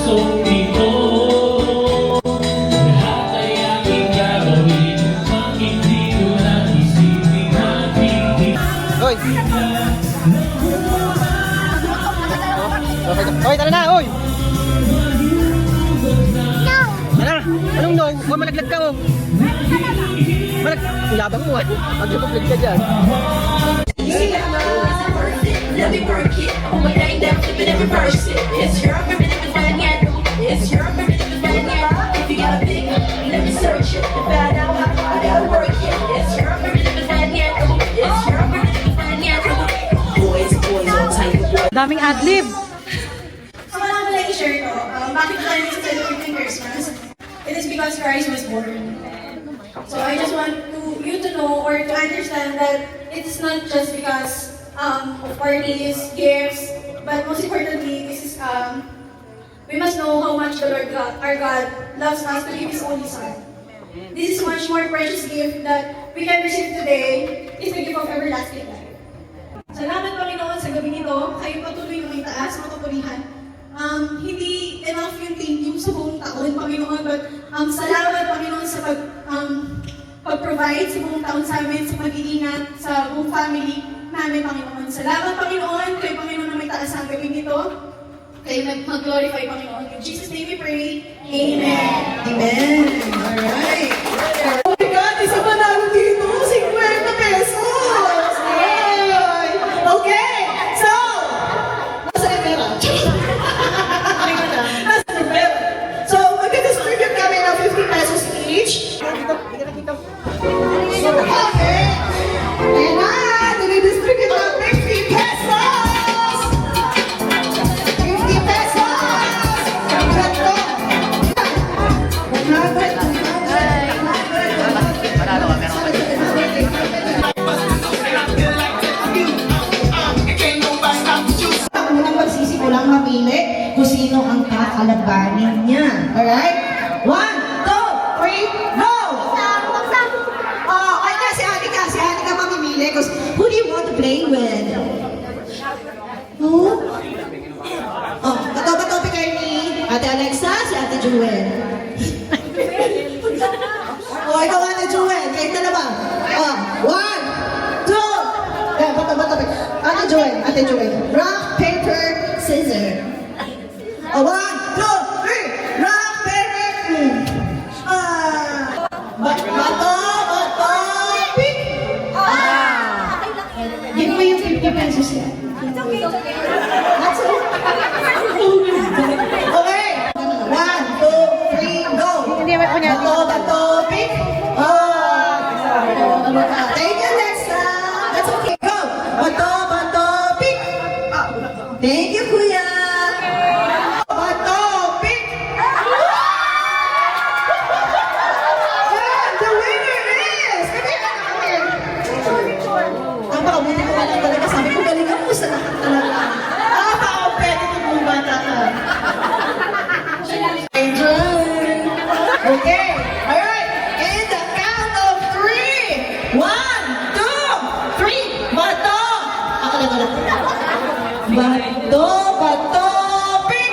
pusong ito. Lahat ay aking gagawin, bakit di ko lang isipin aking Hoy! Hoy, tara na, hoy! No! Tara! Anong no? Oh, malaglag ka, oh! Labang mo, mag-lumaglag ka dyan. Let me work it. Oh my God, down, flip it and reverse it. It's your rhythm is fine, yeah. It's your rhythm is fine, yeah. If you got a big, let me search it. To find out how I gotta work it. It's your rhythm is fine, yeah. It's your rhythm is fine, yeah. Boys, all type of boys. Daming adlib. So, wala ko lang i-share ko. Bakit tayo celebrating Christmas? It is because Christ was born. So, I just want you to know or to understand that it is not just because of parties, gifts, but most importantly, this is we must know how much the Lord God, our God, loves us to give His only Son. This is much more precious gift that we can receive today is the gift of everlasting life. Salamat Panginoon sa gabi nito, kayo patuloy na may taas, matutulihan. Hindi enough yung thank you sa buong taon, Panginoon, but salamat Panginoon sa pag-provide sa buong taon sa amin, sa pag-iingat, sa buong family namin, Panginoon. Salamat, Panginoon, kayo, Panginoon, na may taas ang gabi nito. Kayo mag-glorify, Panginoon. In Jesus' name we pray. Amen. Amen. Alright. Oh my God, isa pa namin dito. 50 pesos. Yay! Okay. So, nasa yung pera? Nasa yung pera. So, magka-distribute kami ng 50 pesos each. So, okay. And distribute ng 50 pesos! 50 pesos! Ganito! 100! Unang magsisimulang mamili kung sino ang kakalabanin niya. Alright? 1, 2, 3, go! Si Anika mamimili because who do you want to play with? Who? Oh, bato-bato kayo ni Ate Alexa, si Ate Jewel. Oh, ikaw Ate Jewel, kayo dalawa. Oh, 1, 2. Yeah, bato-bato. Ate Jewel. Rock, paper, scissors. Oh, 1, 2, 3. Rock, paper. Bato. Give mo yung 50 pesos yan. That's it. Okay. 1, 2, 3, go. Bato, pick. Thank you, Alexa. That's okay. Go. Bato, pick. Thank you, Kuya. Bato, pick. And the winner is... Napakabuti ko lang talaga. Sabi ko, galingan mo sa lahat talaga. Napaka-competitive mong bata ka. Okay. Alright. In the count of 3. 1, 2, 3. Bato. Ako lang ulit. Bato, pick.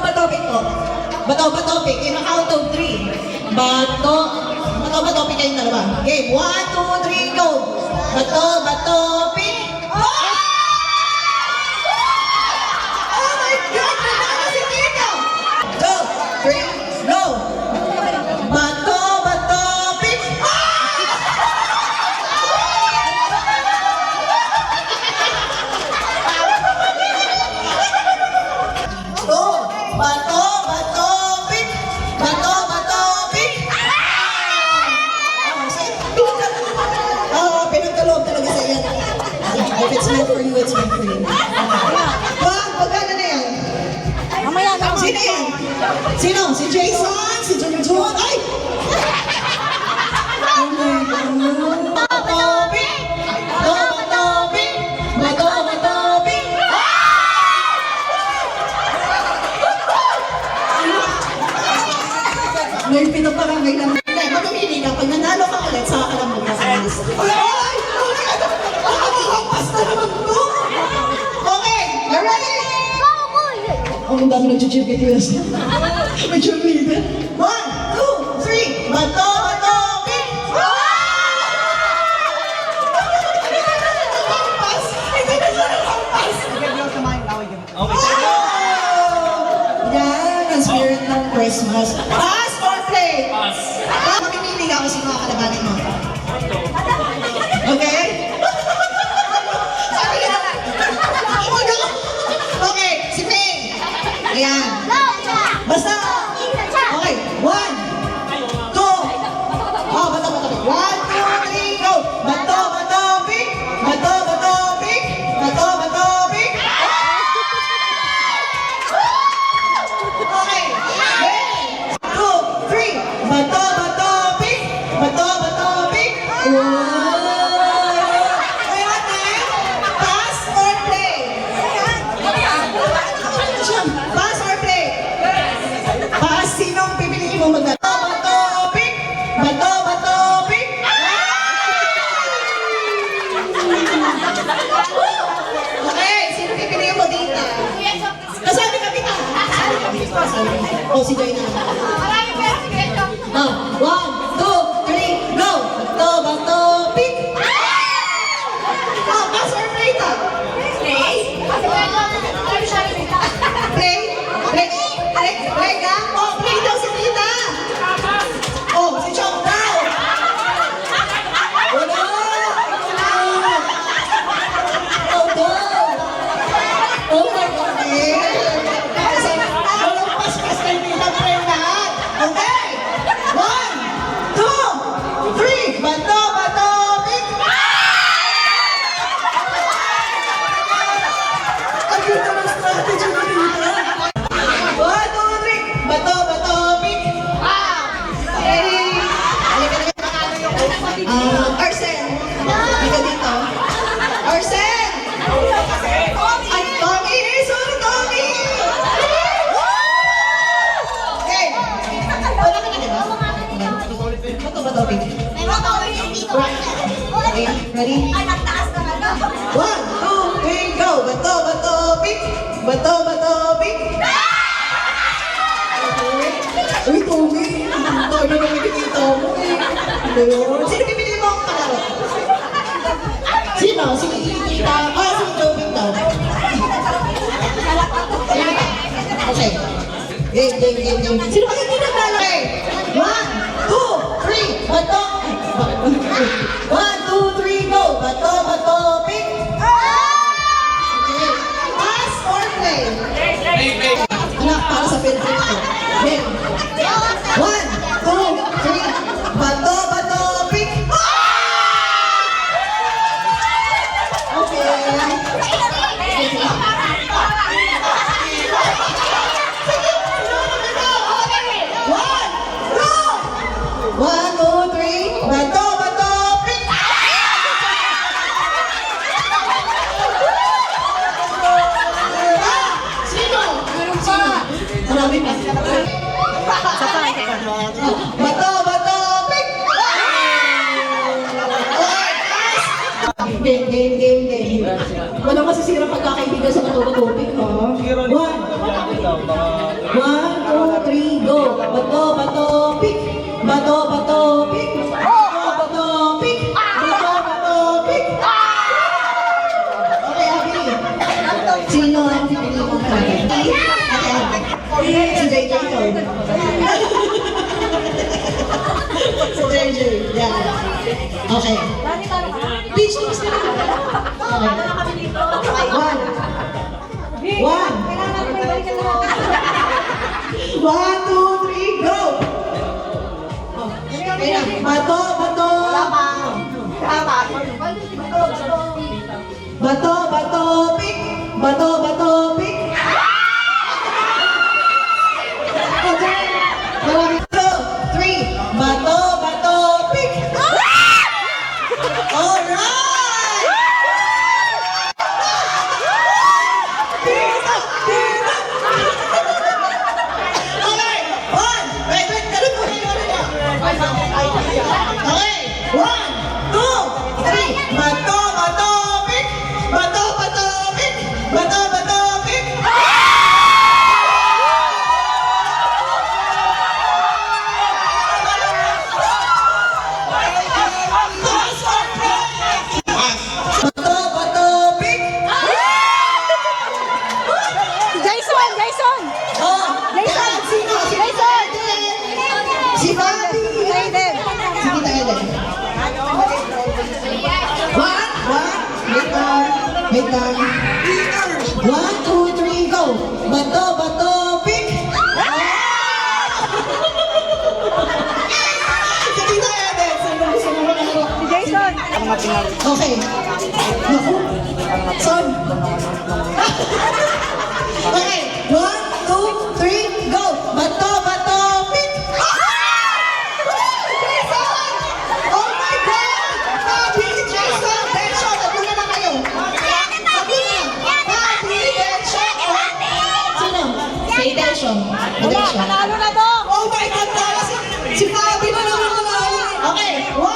Bato, pick ko. Bato, pick. In the count of 3. Bato, pick kayong dalawa. Okay, 1, 2, 3, go! Bato, pick! Oh! Oh my God! Nanalo si Tito! 2, 3, go! Bato, pick! Bato, pick! Pinagkaloob talaga sa iyan. If it's meant for you, it's meant for you. Magkano na yan? Mamaya na. Sino yan? Sino? Si Jason? Si Junjun? Ay! Bato-topi! Bato-topi! Bato-topi! May pinaparangay lang. Hindi, mamimili ka. Pag nanalo ka ulit, saka ka lang magkakalis. Ay! naman to? Okay, you ready? Ang dami nag-cheer kay Tias. May cheerleader. 1, 2, 3. Bato, bato, pick. Yan, ang spirit ng Christmas. Pass or play? Pass. Mamimili ako sa mga kalabanin mo. Okay? Sabi ka. Okay, si Ping. Ayan. Basta. Okay, 1, 2. Oh, bato, bato, pick. 1, 2, 3, go. Bato, bato, pick. Bato, bato, pick. Bato, bato, pick. Okay. 1, 2, 3. Bato, bato, pick. Bato, bato, pick. Ayan eh. Pass or play? Pass or play? Pass. Sinong pipiliin mo mag- Bato, bato, pick. Bato, bato, pick. Okay, sino pipiliin mo dito? Kasama kami ka. Oh, si Joy na naman. Oh, 1, 2, 3, go! Bato, bato, pick! Oh, pass or play to? Play? Play? Play ka? Oh, play daw si Tita! Oh, si Chong daw! Wala! Oh, go! Oh, my God! Walang pas-pas kay Tita, play lahat! Okay! 1, 2, 3! Bato, bato, pick! Ang ganda ng strategy ni Tita! 1, 2, 3! Bato, bato, pick! Okay! Arsen! Halika dito. Arsen! Ay, Tommy! Sorry, Tommy! Okay. Wala ka na, di ba? Bato, bato, pick. Okay, ready? 1, 2, 3, go! Bato, bato, pick! Bato, bato, pick! Okay. Uy, Tommy! Ano naman nakikita mo eh? Ayun. Sino pipili mo akong kalaro? Sino? Si Tita? Oh, si Joving daw. Sino ka? Okay. Game. Sino ka hindi naglalaro? Okay. 1, 2, 3, bato! 1, 2, 3, go! Bato, bato, pick! Okay. Pass or play? Anak, para sa Philippines ko. Game. 1, 2, 3, bato, bato, pick! One, two, three, bato, bato, pick! Sino? Marami pa. Bato, bato, pick! Game. Walang masisira pagkakaibigan sa bato, bato, pick, ha? 1, 2, 3, go! Bato, bato, pick! Bato, bato, pick! Bato, bato, pick! Bato, bato, pick! Okay, Abby. Sino ang pipili mong kaya? Si JJ to. Si JJ, yan. Okay. Beach teams na. Okay. 1, 2, 3, go! Kaya, bato, bato! Bato, bato, pick! Bato, bato, pick! Okay. Marami. 2, 3, bato, bato, pick! Alright! Okay, 1! Wait, ganun po kayo na. Okay, 1, 2, 3, bato, bato, pick! time. 1, 2, 3, go! Bato, bato, pick! Sige na, Eden. Sino gusto mo manalo? Si Jason. Okay. Naku. Son. Okay. 1, 2, 3, go! Bato, bato, pick! Jason! Oh my God! Happy Jason! Tension! Tatlo na lang kayo. Tatlo na. Happy Tension! Sino? Si Tension. Panalo na to. Oh my God! Tara si Fabi na naman nanalo. Okay. 1,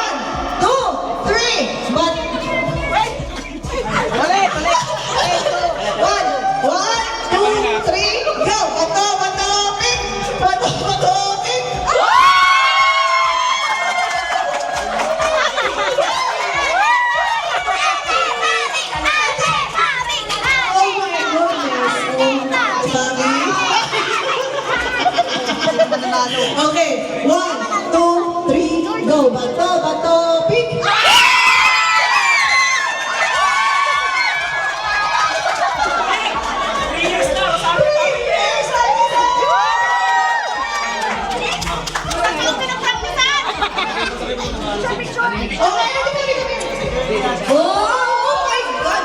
2, 3, but... Ulit. 1, 2, 3, go! Bato, bato, pick! Bato, bato, pick! Oh my goodness! Okay, 1, 2, 3, go! Bato, bato, pick! Oh my God!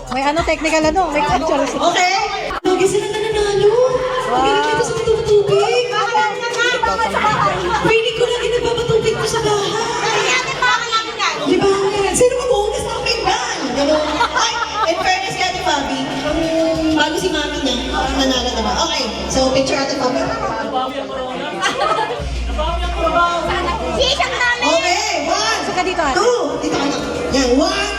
May ano, technical ano. May actual. Okay? Lagi sila nananalo. Magaling dito sa matutubig. Pinig ko lagi nagbabatubig ko sa bahay. Di ba? Sino mabuhugas ng pinggan? Ganun. Ay, in fairness kay Ate Fabi, bago si mami niya, nanalo na ba? Okay, so picture Ate Fabi. Okay, 1, Saka dito, ate. 2, dito ka na. Yan, 1,